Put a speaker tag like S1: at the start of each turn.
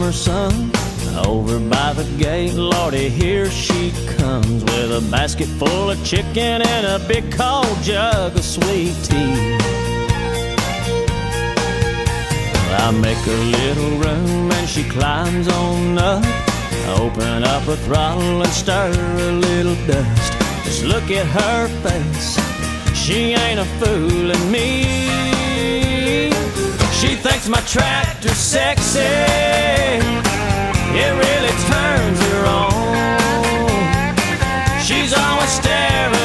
S1: summer sun. Over by the gate, Lordy, here she comes with a basket full of chicken and a big cold jug of sweet tea. I make her little room and she climbs on up. Open up her throttle and stir a little dust. Just look at her face, she ain't a fooling me. She thinks my tractor's sexy, it really turns her on. She's always staring